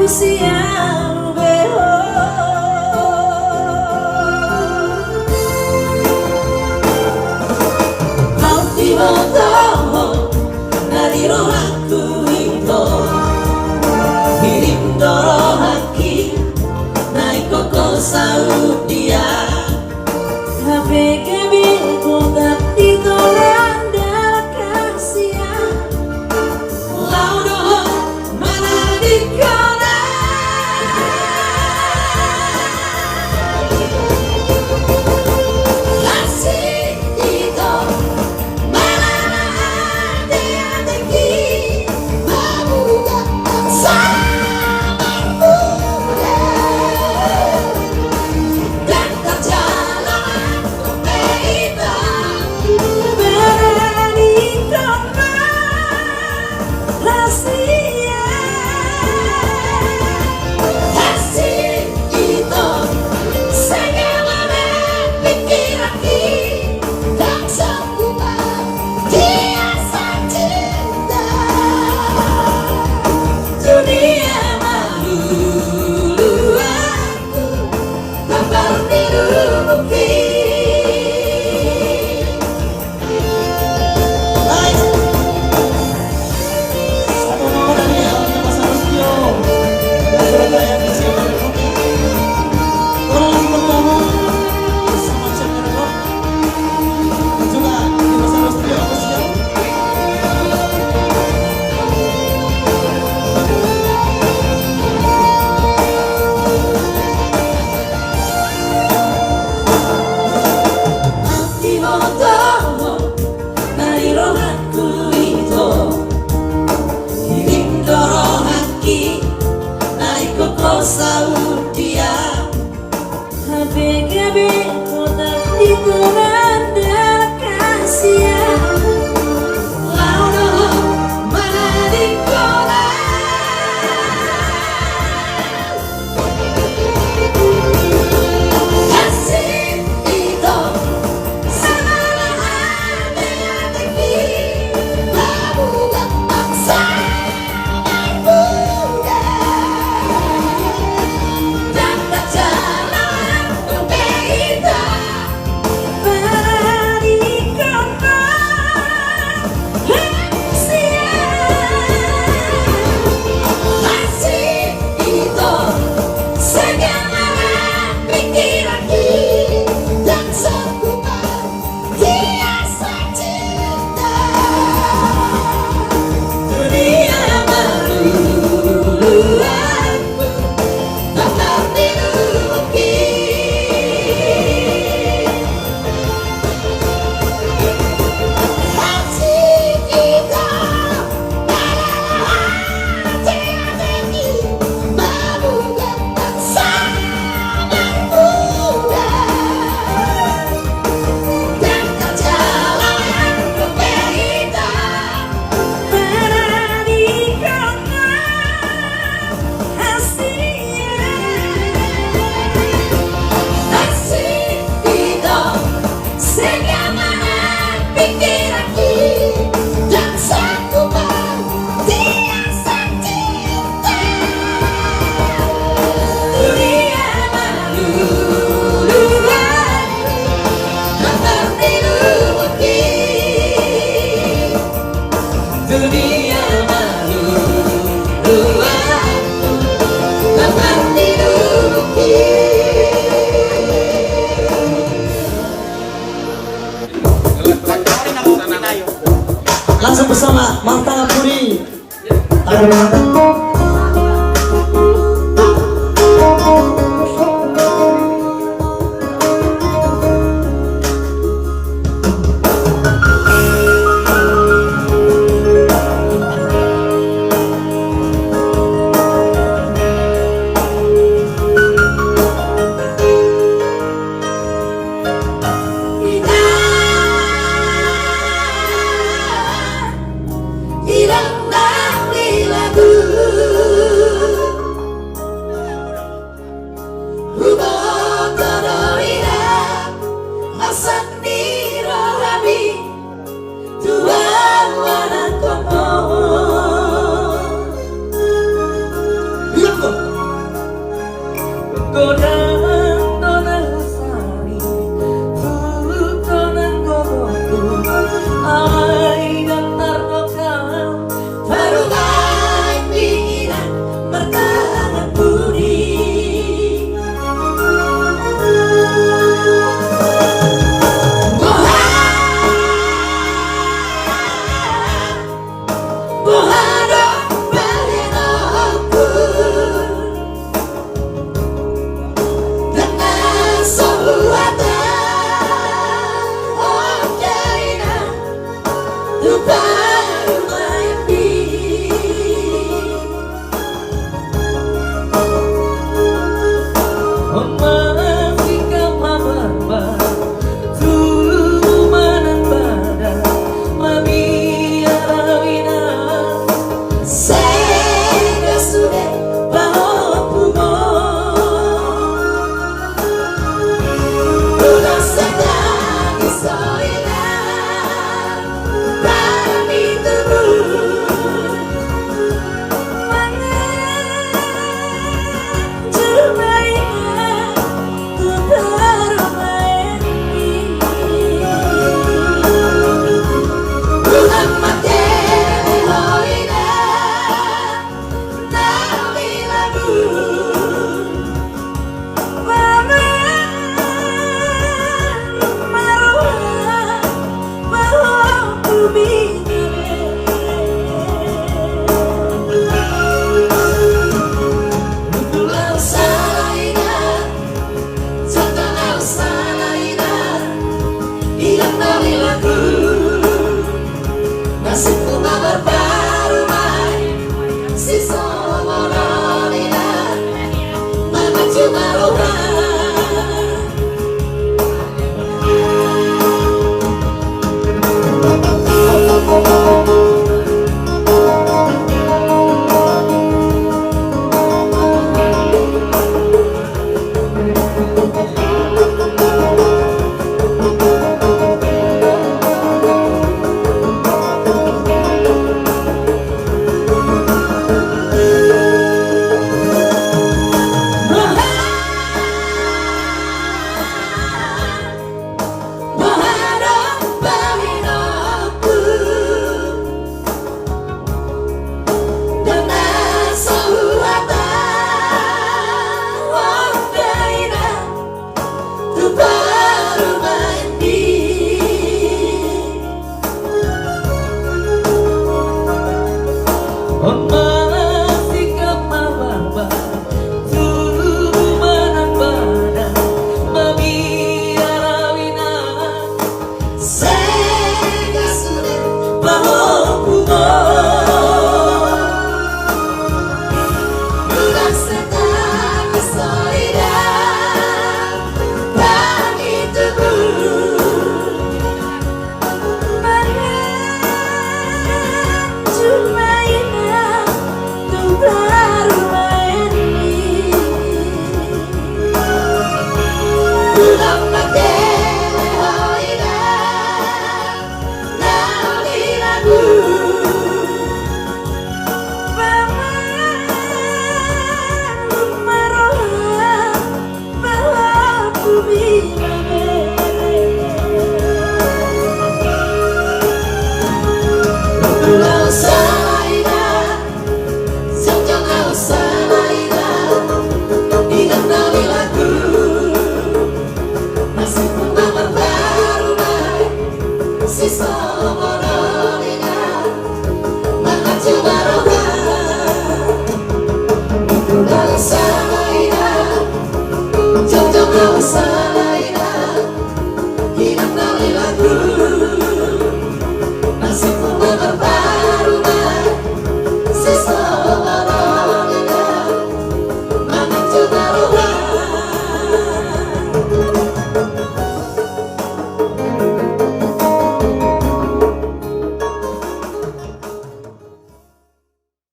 siang beho mau timoto nariro aku ito hirim doro haki naik koko Saudia HPG bilkodak ditoranda kasia laudo mana dikona asik itu mana dia tinggi mabuga sama muda dan terjalan kita berani koma rahasia asik itu segala pikiranku tak sanggup dia cinta dunia malu aku bakal tidur mungkin Satu nomor dari halnya Mas Arustio dari Surabaya Visi Bukti. Orang bertemu bersama Channel Rock dan juga di Mas Arustio Official. timoto nariro aku ito hirim doro haki naik koko Saudia HPG bilkodak ditoranda kasia laudo mana dikola asik itu sama dia tinggi mabuga sama muda dan berjalan kita berani koma rahasia asik itu segala pikiranku dan sanggup biasa cinta dunia malu aku bakal tidur mungkin asik itu adalah hati-hati mabuga sama muda dan terjalan kita berani koma rahasia asik itu segala pikiranku dan sanggup biasa cinta dunia malu aku bakal tidur mungkin dunia malu aku bakal tidur mungkin Langsung bersama Mantang Puri. Irang dari lagu Mengharap balik aku dengan sebuah keinginan untuk baru mimpi. Memastikan mama tumanan badan mamiarawina Sehingga sudah bahumu Bukan sedang disoinan Kami tubuh Bukan materi hoinan Nabi lagu Nasibku mabar baru main Si solongononina Mama cuma rohan Mengharap balik aku dengan sebuah keinginan untuk baru mandi. memastikan mama tumanan badan mamiarawina Sehingga sudah bahumu